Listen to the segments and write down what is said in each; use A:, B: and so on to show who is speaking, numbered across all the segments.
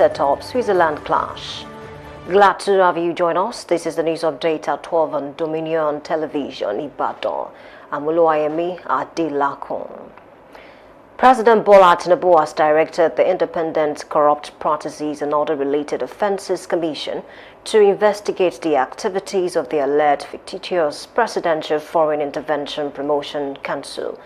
A: set up Switzerland clash. Glad to have you join us. This is the news update at 12 on Dominion Television, Ibadan. I'm Oluwayemi Adelakun. President Bola Tinubu has directed the Independent Corrupt Practices and Other Related Offences Commission to investigate the activities of the alleged fictitious Presidential Foreign Intervention Promotion Council.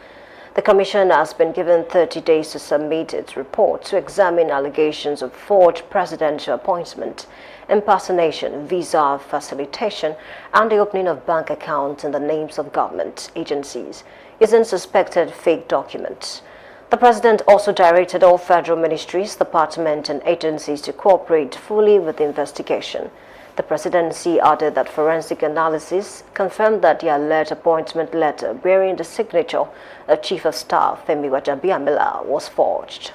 A: The Commission has been given 30 days to submit its report to examine allegations of forged presidential appointment, impersonation, visa facilitation, and the opening of bank accounts in the names of government agencies using suspected fake documents. The President also directed all federal ministries, departments, and agencies to cooperate fully with the investigation. The Presidency added that forensic analysis confirmed that the alleged appointment letter bearing the signature of Chief of Staff Femi Gbajabiamila was forged.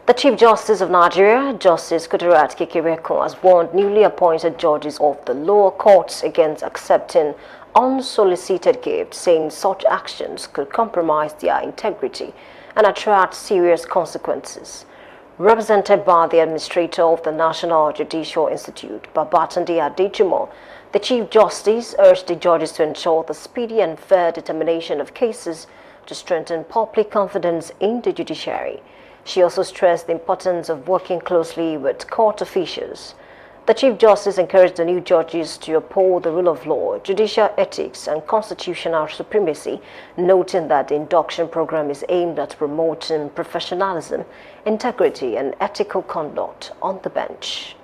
A: The Chief Justice of Nigeria, Justice Kudirat Kekereekun, has warned newly appointed judges of the lower courts against accepting unsolicited gifts, saying such actions could compromise their integrity and attract serious consequences. Represented by the Administrator of the National Judicial Institute, Babatunde Adejumo, the Chief Justice urged the judges to ensure the speedy and fair determination of cases to strengthen public confidence in the judiciary. She also stressed the importance of working closely with court officials. The Chief Justice encouraged the new judges to uphold the rule of law, judicial ethics, and constitutional supremacy, noting that the induction program is aimed at promoting professionalism, integrity, and ethical conduct on the bench.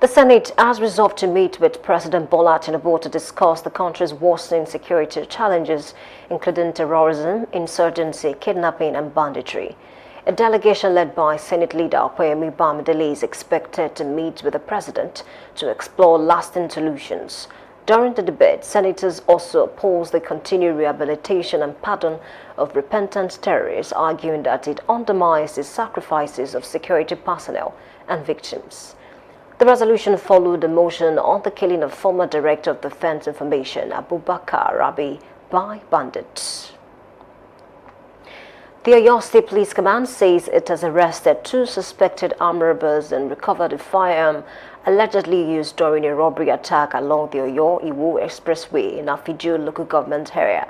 A: The Senate has resolved to meet with President Bola Tinubu to discuss the country's worsening security challenges, including terrorism, insurgency, kidnapping, and banditry. A delegation led by Senate leader Opeyemi Bamidele is expected to meet with the President to explore lasting solutions. During the debate, senators also opposed the continued rehabilitation and pardon of repentant terrorists, arguing that it undermines the sacrifices of security personnel and victims. The resolution followed a motion on the killing of former Director of Defense Information Abubakar Rabi by bandits. The Oyo State Police Command says it has arrested 2 suspected armed robbers and recovered a firearm allegedly used during a robbery attack along the Oyo-Iwo Expressway in Afiju local government area.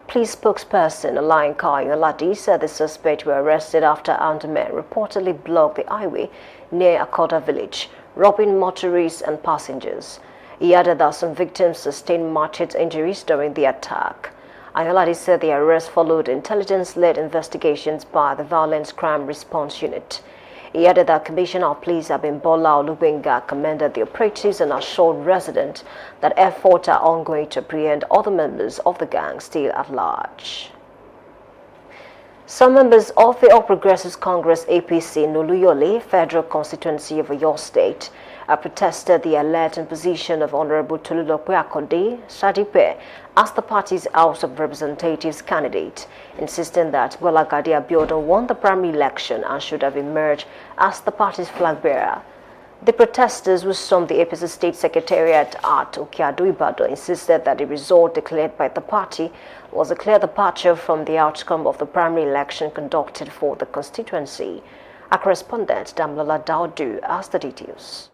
A: Police spokesperson Olayinka Ayolade said the suspects were arrested after armed men reportedly blocked the highway near Akoda village, robbing motorists and passengers. He added that some victims sustained machete injuries during the attack. Ayolade said the arrest followed intelligence-led investigations by the Violence Crime Response Unit. He added that Commissioner of Police Abimbola Olubenga commended the operatives and assured residents that efforts are ongoing to apprehend other members of the gang still at large. Some members of the All Progressives Congress APC in Oluyole, Federal Constituency of Oyo State, have protested the alleged imposition of Honorable Tolulope Akonde Sadipe as the party's House of Representatives candidate, insisting that Bola Gade Abiodun won the primary election and should have emerged as the party's flag bearer. The protesters, who stormed the APC State Secretariat at Okeado, Ibadan, insisted that the result declared by the party was a clear departure from the outcome of the primary election conducted for the constituency. Our correspondent Damlola Daudu has the details.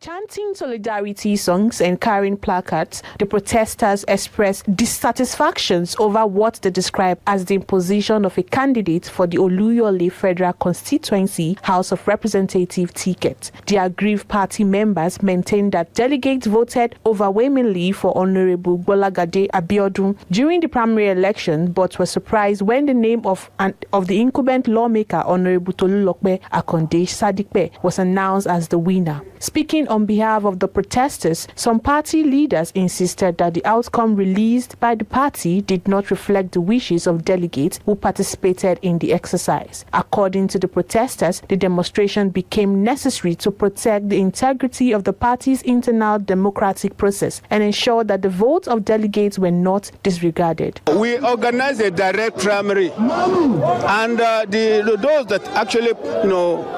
B: Chanting solidarity songs and carrying placards, the protesters expressed dissatisfactions over what they described as the imposition of a candidate for the Oluyole Federal Constituency House of Representative ticket. The aggrieved party members maintained that delegates voted overwhelmingly for Honorable Bola Gade Abiodun during the primary election, but were surprised when the name of the incumbent lawmaker Honorable Tolulope Akonde Sadipe was announced as the winner. Speaking on behalf of the protesters, some party leaders insisted that the outcome released by the party did not reflect the wishes of delegates who participated in the exercise. According to the protesters, the demonstration became necessary to protect the integrity of the party's internal democratic process and ensure that the votes of delegates were not disregarded.
C: We organized a direct primary, and those that actually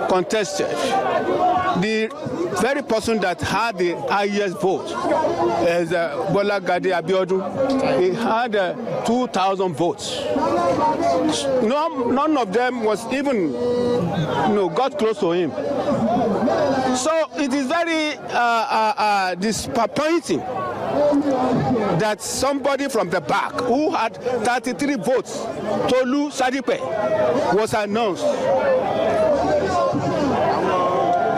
C: contested, the very person that had the highest vote is Bola Gade Abiodun. He had 2,000 votes. None of them was even, got close to him. So it is very disappointing that somebody from the back who had 33 votes, Tolu Sadipe, was announced.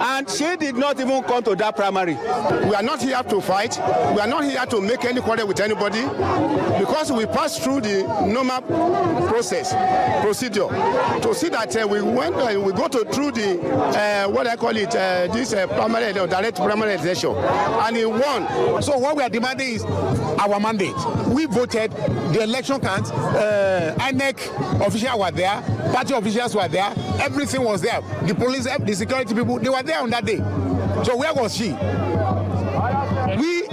C: And she did not even come to that primary.
D: We are not here to fight. We are not here to make any quarrel with anybody, because we passed through the normal procedure to see that we go through the direct primary election, and he won.
E: So what we are demanding is our mandate. We voted, the election counts, INEC officials were there, party officials were there, everything was there. The police, the security people, they were there on that day. So where was she?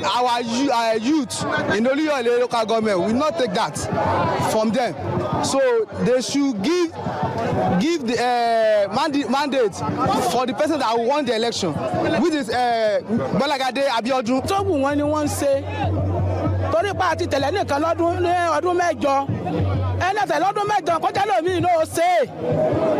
E: Our youth in Oluyole local government will not take that from them. So they should give the mandate for the person that won the election, which is Bola Gade Abiodun.
F: tó wù wọ́n ni wọ́n ń ṣe torí pa àti tẹ̀lé nìkan lọ́dún mẹ́jọ ẹni tẹ̀lé lọ́dún mẹ́jọ kọjá lómi ló ṣe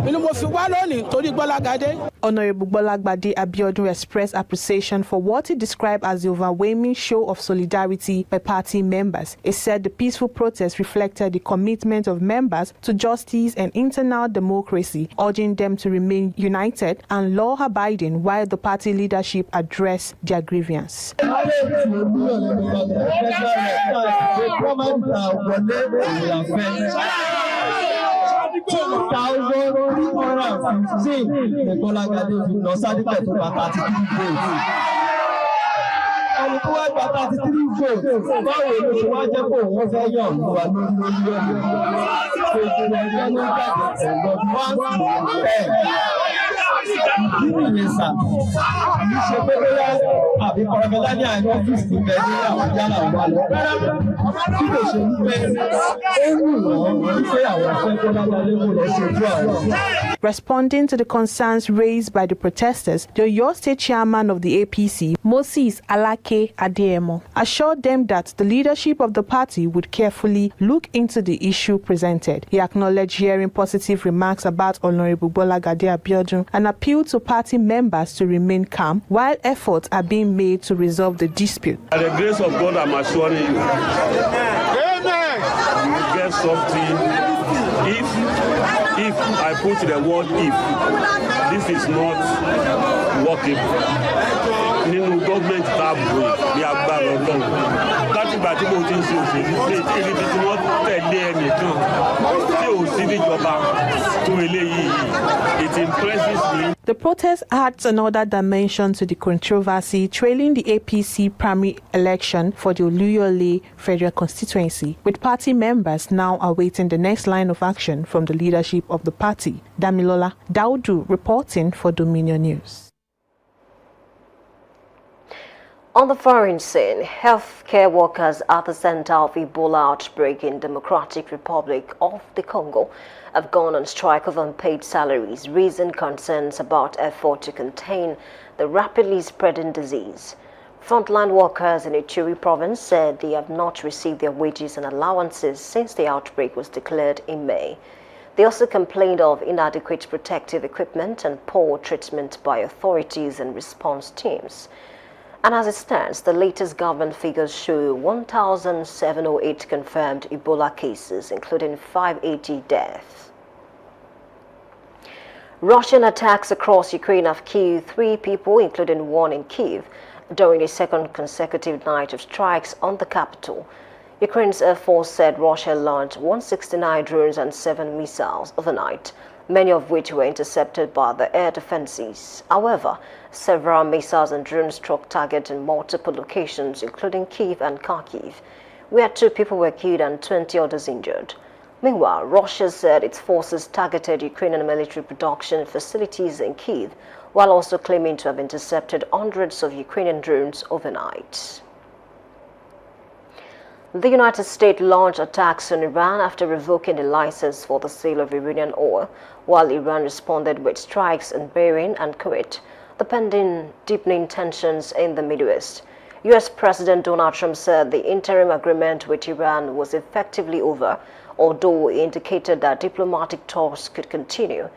F: é ni mo fi wá lónìí torí Bola Gade.
B: Honorable Bola Gade Abiodun expressed appreciation for what he described as the overwhelming show of solidarity by party members. He said the peaceful protest reflected the commitment of members to justice and internal democracy, urging them to remain united and law-abiding while the party leadership addressed their grievance.
G: Ẹni tó wá gba 33 votes, báwo ló ṣe wá jẹ́ kó wọ́n fẹ́ yàn ló wà lórí ọ̀nà. Gbogbo ẹgbẹ́ ló jáde pẹ̀lú Kí ni sà? Kì í ṣe pé bóyá àbí kọ̀rọ̀mẹ́lá ní àìní ọ́fíìsì ti bẹ̀ ní àwọn yálà wà lọ. Kí ló ṣe wípé ó wù wọ́n wípé àwọn fẹ́ tó lágbàlẹ́ kó lọ ṣojú àwọn.
B: Responding to the concerns raised by the protesters, the Oyo State Chairman of the APC, Moses Alake Adeyemo, assured them that the leadership of the party would carefully look into the issue presented. He acknowledged hearing positive remarks about Honorable Bola Gade Abiodun and appealed to party members to remain calm while efforts are being made to resolve the dispute.
H: By the grace of God, I'm assuring you, you will get something. If I put the word if, this is not workable. Nínú gọ́ọ̀mẹ̀ntì táàbù ní agbára Ọlọ́run láti ìgbà tí mo ti ń ṣe òṣèlú pé ibi tí wọ́n tẹ̀lé ẹnìkan tí ò sí níjọba tó eléyìí, it impresses me.
B: The protest adds another dimension to the controversy trailing the APC primary election for the Oluyole Federal Constituency, with party members now awaiting the next line of action from the leadership of the party. Damilola Daudu reporting for Dominion News.
A: On the foreign scene, healthcare workers at the center of Ebola outbreak in Democratic Republic of the Congo have gone on strike of unpaid salaries, raising concerns about effort to contain the rapidly spreading disease. Frontline workers in Ituri province said they have not received their wages and allowances since the outbreak was declared in May. They also complained of inadequate protective equipment and poor treatment by authorities and response teams. And as it stands, the latest government figures show 1,708 confirmed Ebola cases, including 580 deaths. Russian attacks across Ukraine have killed 3 people, including 1 in Kyiv, during a second consecutive night of strikes on the capital. Ukraine's Air Force said Russia launched 169 drones and 7 missiles overnight, many of which were intercepted by the air defenses. However, several missiles and drones struck targets in multiple locations, including Kyiv and Kharkiv, where 2 people were killed and 20 others injured. Meanwhile, Russia said its forces targeted Ukrainian military production facilities in Kyiv, while also claiming to have intercepted hundreds of Ukrainian drones overnight. The United States launched attacks on Iran after revoking the license for the sale of Iranian oil, while Iran responded with strikes in Bahrain and Kuwait. the pending deepening tensions in the Middle East. U.S. President Donald Trump said the interim agreement with Iran was effectively over, although he indicated that diplomatic talks could continue.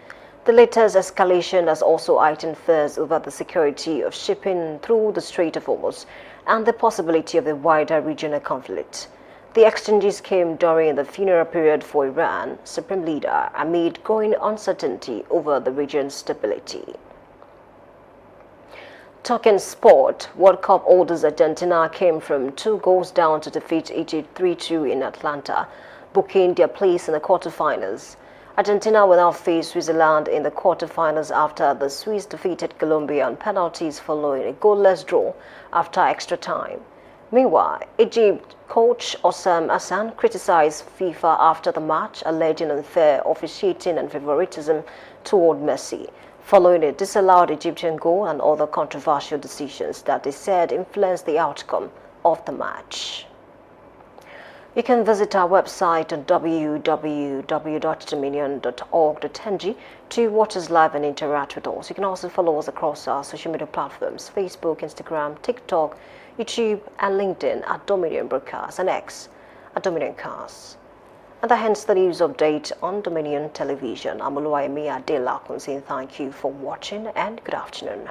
A: The latest escalation has also heightened fears over the security of shipping through the Strait of Hormuz and the possibility of a wider regional conflict. The exchanges came during the funeral period for Iran supreme leader amid growing uncertainty over the region's stability. Talking sport, World Cup holders Argentina came from 2 goals down to defeat Egypt 3-2 in Atlanta, booking their place in the quarterfinals. Argentina will now face Switzerland in the quarterfinals after the Swiss defeated Colombia on penalties following a goalless draw after extra time. Meanwhile, Egypt coach Osam Hassan criticized FIFA after the match, alleging unfair officiating and favoritism toward Messi, following a disallowed Egyptian goal and other controversial decisions that they said influenced the outcome of the match. You can visit our website on www.dominion.org.ng to watch us live and interact with us. You can also follow us across our social media platforms, Facebook, Instagram, TikTok, YouTube, and LinkedIn at Dominion Broadcast and X at Dominion Cast. And that ends the news update on Dominion Television. I'm Oluwayemi Adela saying thank you for watching and good afternoon.